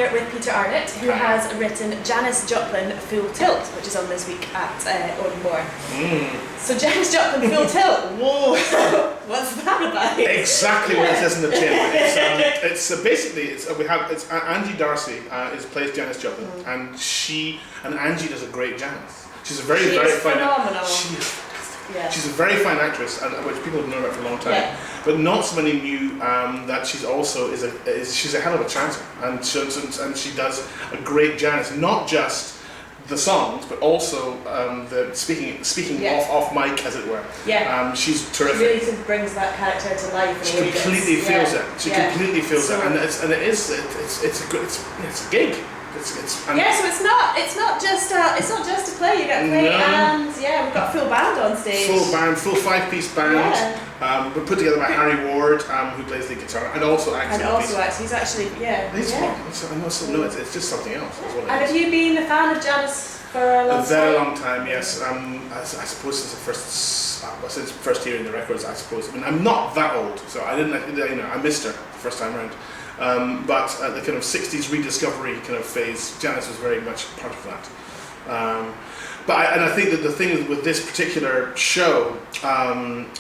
here with Peter Arnott, who has written Janis Joplin Full Tilt, which is on this week at Odenmore. So Janis Joplin Full Tilt, whoa, what's that about? Exactly what it says in the tin. It's Angie Darcy plays Janis Joplin, and Angie does a great Janis. She's a very phenomenal. She's a very fine actress, which people have known about for a long time. But not so many knew that she's also she's a hell of a chanter, and she does a great Janis. Not just the songs, but also the speaking off mic, as it were. She's terrific. She really brings that character to life. She completely feels it. She completely feels it, and it's a gig. So it's not just a play. You get a play, and we've got a full band on stage. Full 5-piece band. We're put together by Harry Ward, who plays the guitar, and also acts. He's actually It's just something else. And have you been a fan of Janis for a long time? A very long time, yes. I suppose since the first hearing the records. I suppose. I mean, I'm not that old, so I missed her the first time around. But the kind of 60s rediscovery kind of phase, Janis was very much part of that. I think that the thing with this particular show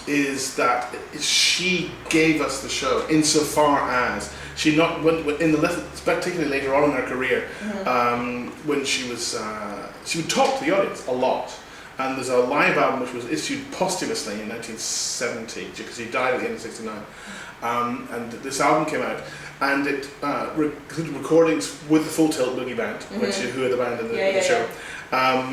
is that she gave us the show insofar as she particularly later on in her career, when she would talk to the audience a lot. And there's a live album which was issued posthumously in 1970 because he died at the end of '69. And this album came out, and it included recordings with the Full Tilt Boogie Band, who are the band in the show,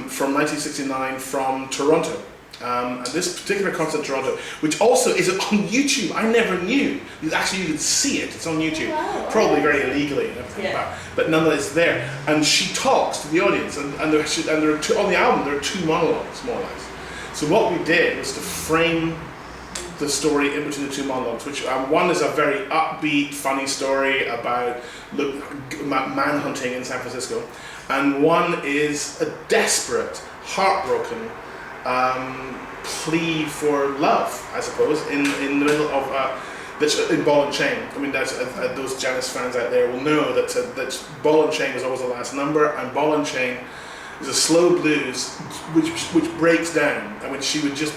from 1969 from Toronto. And this particular concert in Toronto, which also is on YouTube, I never knew. You could see it. It's on YouTube, probably very illegally and everything, but nonetheless it's there. And she talks to the audience, and there are two, on the album there are 2 monologues, more or less. So what we did was to frame the story in between the 2 monologues, which one is a very upbeat, funny story about manhunting in San Francisco, and one is a desperate, heartbroken plea for love, I suppose, in the middle of in Ball and Chain. I mean, those Janis fans out there will know that Ball and Chain was always the last number, and Ball and Chain is a slow blues which breaks down, and which she would just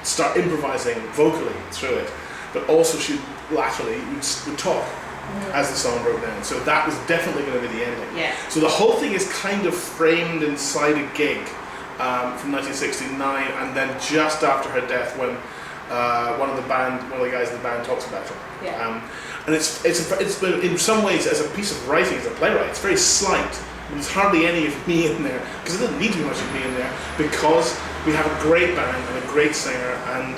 start improvising vocally through it, but also she laterally would talk as the song broke down. So that was definitely going to be the ending. So the whole thing is kind of framed inside a gig from 1969, and then just after her death, when one of the guys in the band talks about her. And it's in some ways, as a piece of writing, as a playwright, it's very slight. There's hardly any of me in there, because there doesn't need to be much of me in there, because we have a great band and a great singer, and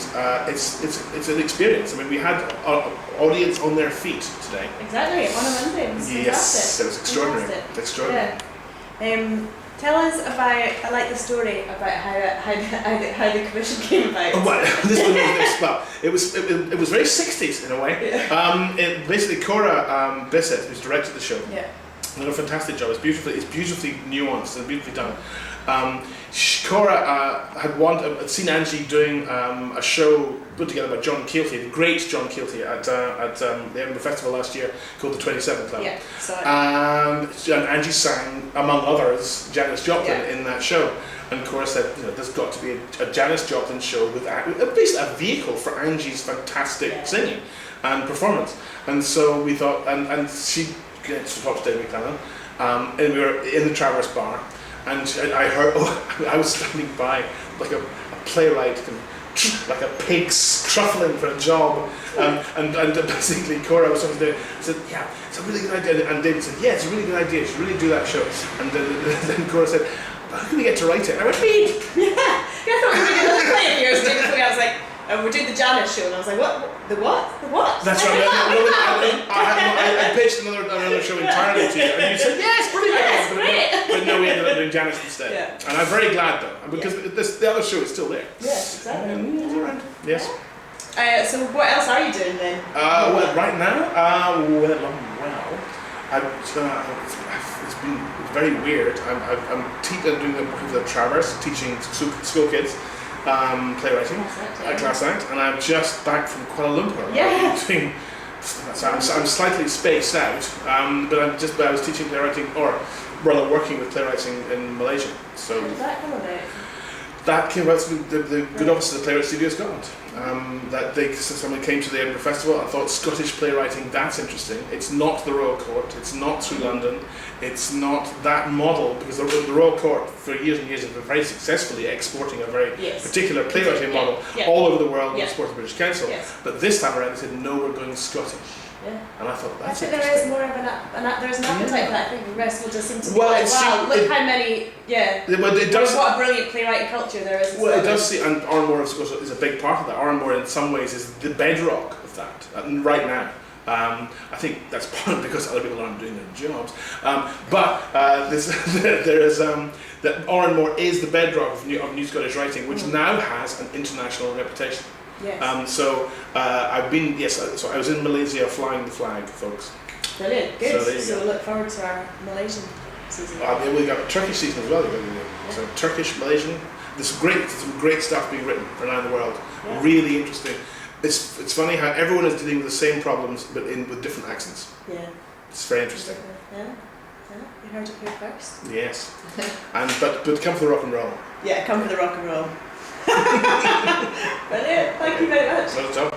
it's an experience. I mean, we had our audience on their feet today. Exactly, one of them things. Yes, it was extraordinary. Extraordinary. Tell us about. I like the story about how the commission came about. It was very 60s in a way. Basically, Cora Bissett, who's directed the show, did a fantastic job. It's beautifully nuanced and beautifully done. Cora had seen Angie doing a show put together by John Keelty, the great John Keelty, at the Edinburgh Festival last year, called the 27 Club. And Angie sang, among others, Janis Joplin in that show. And Cora said, there's got to be a Janis Joplin show with basically a vehicle for Angie's fantastic singing and performance. And so we thought, and she to talk to David McLennan, and we were in the Traverse Bar, and I heard, I was standing by like a playwright, like a pig truffling for a job, and basically Cora was talking to said, it's a really good idea, and David said, it's a really good idea, you should really do that show, and then Cora said, how can we get to write it? And I went, me! I thought we were doing another play of yours, and I was like, we're doing the Janis show, and I was like, what? The what? That's right. I pitched another show entirely to you, and you said, it's brilliant. But no, we ended up doing Janis instead. And I'm very glad though, because the other show is still there. Yes, exactly. It's around. Yes. So what else are you doing then? Right now, it's been very weird. I'm doing the Traverse, teaching school kids. Playwriting, class act, and I'm just back from Kuala Lumpur. So I'm slightly spaced out, but I was teaching playwriting, or rather working with playwriting in Malaysia. So how did that come about? that came about through the good office of the Playwright Studio Scotland. Someone came to the Edinburgh Festival and thought, Scottish playwriting, that's interesting. It's not the Royal Court, it's not through London, it's not that model, because the Royal Court for years and years has been very successfully exporting a very particular playwriting model all over the world with the support of the British Council. But this time around they said, no, we're going Scottish. Yeah. And I thought, that's interesting. There is more of there's an appetite for that. I think the rest will just seem to be wow, look how many, what a brilliant playwriting culture there is. Well, it does see, and Arnmore is a big part of that. Arnmore in some ways is the bedrock of that, right now. I think that's partly because other people aren't doing their jobs. That Arnmore is the bedrock of New Scottish writing, which now has an international reputation. Yes. So I was in Malaysia flying the flag, folks. Brilliant, good. So we'll look forward to our Malaysian season. We've got a Turkish season as well. So Turkish, Malaysian. There's some great stuff being written around the world. Yeah. Really interesting. It's funny how everyone is dealing with the same problems, but with different accents. Yeah. It's very interesting. Yeah. You heard it here first. Yes. But come for the rock and roll. Yeah, come for the rock and roll. Brilliant. Thank you very much. Not at all.